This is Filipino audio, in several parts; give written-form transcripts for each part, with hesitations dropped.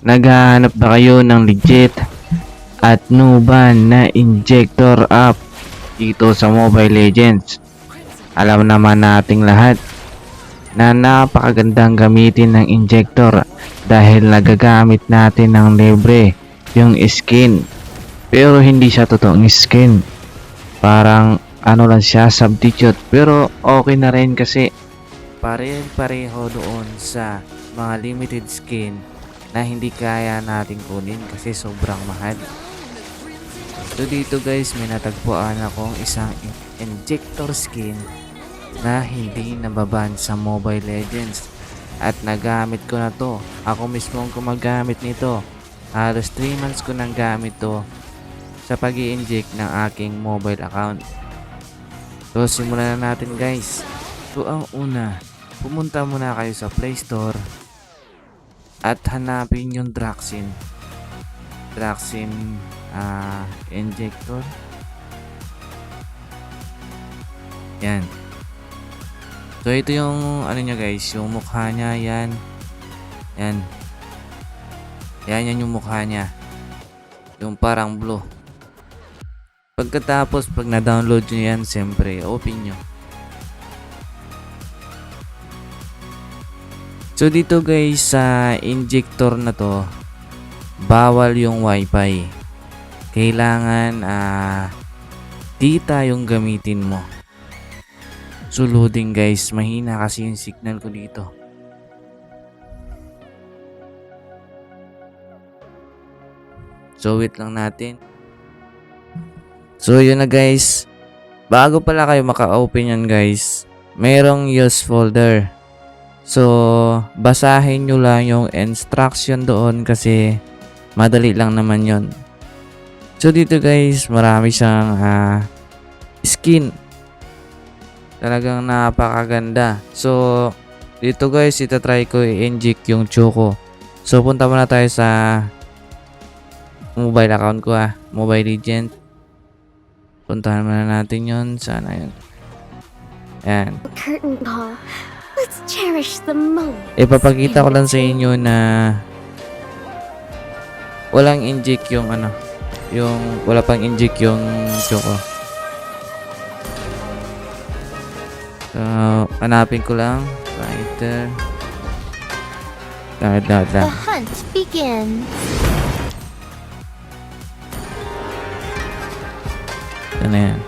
Naghahanap ba kayo ng legit at nuban na injector app dito sa Mobile Legends? Alam naman nating lahat na napakagandang gamitin ng injector dahil nagagamit natin ng libre yung skin. Pero hindi siya totoong skin. Parang ano lang siya, substitute. Pero okay na rin kasi pareho doon sa mga limited skin na hindi kaya nating kunin kasi sobrang mahal. So dito guys, may natagpuan akong isang injector skin na hindi nababan sa Mobile Legends at nagamit ko na to. Ako mismo ang gumagamit nito. Halos 3 months ko nang gamit to sa pag-i-inject ng aking mobile account. So simulan na natin guys. So ang una, pumunta muna kayo sa Play Store at hanapin yung Draxin injector. Yan. So ito yung ano niya guys, yung mukha niya, yan. Yan yung mukha niya. Yung parang blue. Pagkatapos pag na-download nyo yan, siyempre open nyo. So dito guys, sa injector na to, bawal yung wifi. Kailangan data yung gamitin mo. So loading guys, mahina kasi yung signal ko dito. So wait lang natin. So yun na guys. Bago pala kayo maka-open yan guys, mayroong use folder. So basahin nyo lang yung instruction doon kasi madali lang naman yon. So dito guys, marami siyang skin. Talagang napakaganda. So dito guys, itatry ko i-inject yung Choco. So punta muna tayo sa mobile account ko, Mobile Legend. Puntahan muna natin yon. Sana yun. Ayan. Curtain call. Let's cherish the moment. Ipapakita ko lang sa inyo na walang inject yung wala pang inject yung Choco. So, hanapin ko lang. Fighter. The hunt begins. Ano yan?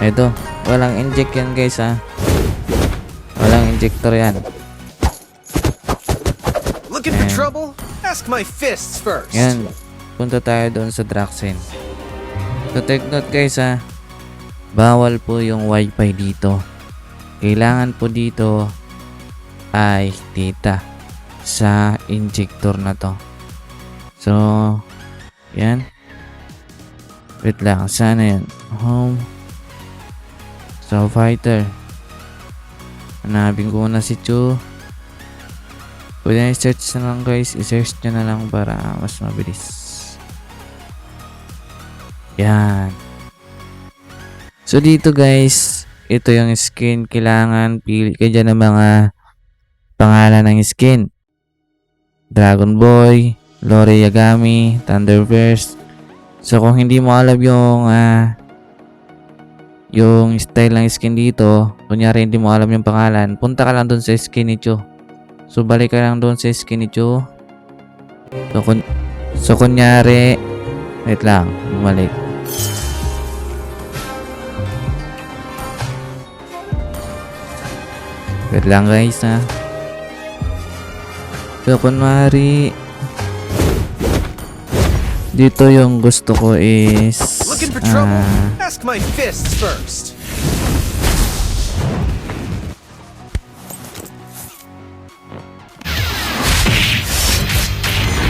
Ito. Walang inject yan guys Walang injector yan. Looking for trouble? Ask my fists first. Yan. Punta tayo doon sa Draxin. So take note guys bawal po yung wifi dito. Kailangan po dito ay data sa injector na to. So yan. Wait lang. Sana yan. Home. So fighter. Hanapin ko na si Chu. Pwede na i-search na lang guys. I-search nyo na lang para mas mabilis. Yan. So dito guys, ito yung skin. Kailangan pili kayo dyan ng mga pangalan ng skin. Dragon Boy, Lore Yagami, Thunderverse. So kung hindi mo alam yung style ng skin dito, kunyari hindi mo alam yung pangalan, punta ka lang doon sa skin ni Chu. So balik ka lang doon sa skin ni Chu. So kunyari, wait lang, bumalik. Wait lang guys So kunwari, dito yung gusto ko is Looking for trouble? Ask my fists first.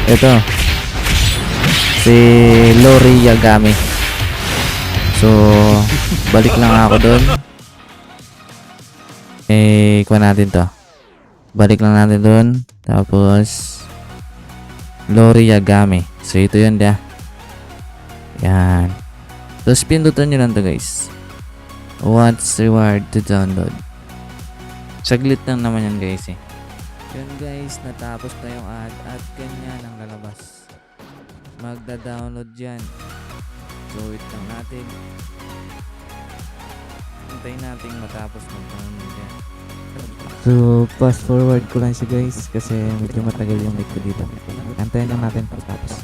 ito si Lore Yagami. So balik lang ako doon. Kuha natin to. Balik lang natin doon. Tapos Lore Yagami. So ito yun yan. Tapos pindutan nyo lang to guys. What's reward to download? Saglit lang naman yan guys Yun guys, natapos na yung ad at ganyan ang lalabas. Magda-download yan. So wait lang natin. Hintayin natin matapos mag-download yan. So fast forward ko lang siya guys kasi medyo matagal yung mic ko dito. Antayin lang natin pagtapos.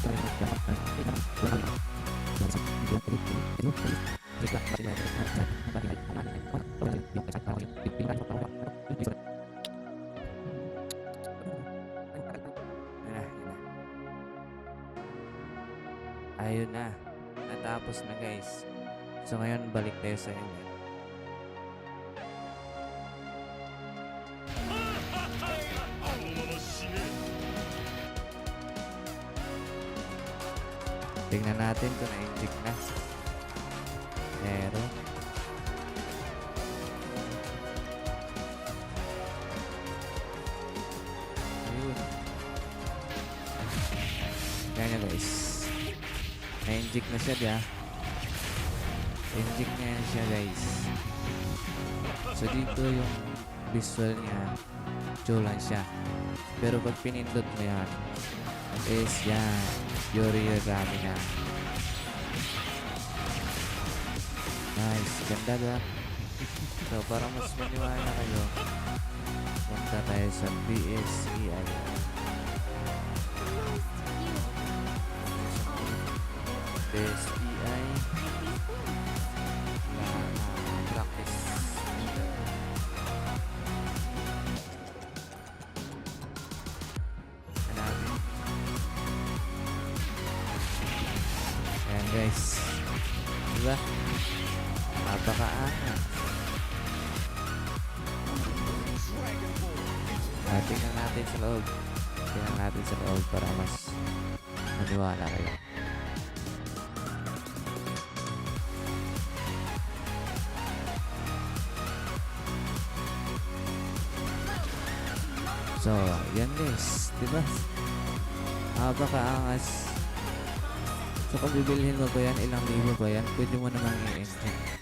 Ayun na. Natapos na guys. So ngayon balik tayo sa inyo. Tingnan natin kung na-inject na. Meron. Ayun. Ganyan guys. Na-inject na siya diya. Inject na yan siya guys. So dito yung visual niya. Lang siya. Pero pag pinindot mo yan is yan. Yorigami na. Nice. Ganda ba? So para mas maniwala kayo, punta tayo sa BSEI. BSEI na practice. Hanapin. Ayan guys. Diba? Napakaangas. Tingnan natin sa loob. Tingnan natin sa loob para mas maniwala kayo. So, yan guys. Diba? Napakaangas. So, kung bibilhin mo ba yan, ilang libo ba yan, pwede mo namang i-inject.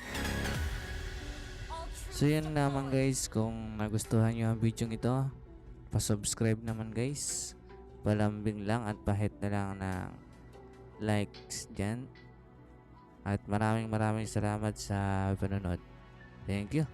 So, yan naman guys. Kung nagustuhan nyo ang video ito, pa-subscribe naman guys. Palambing lang at pahit na lang ng likes dyan. At maraming salamat sa panonood. Thank you.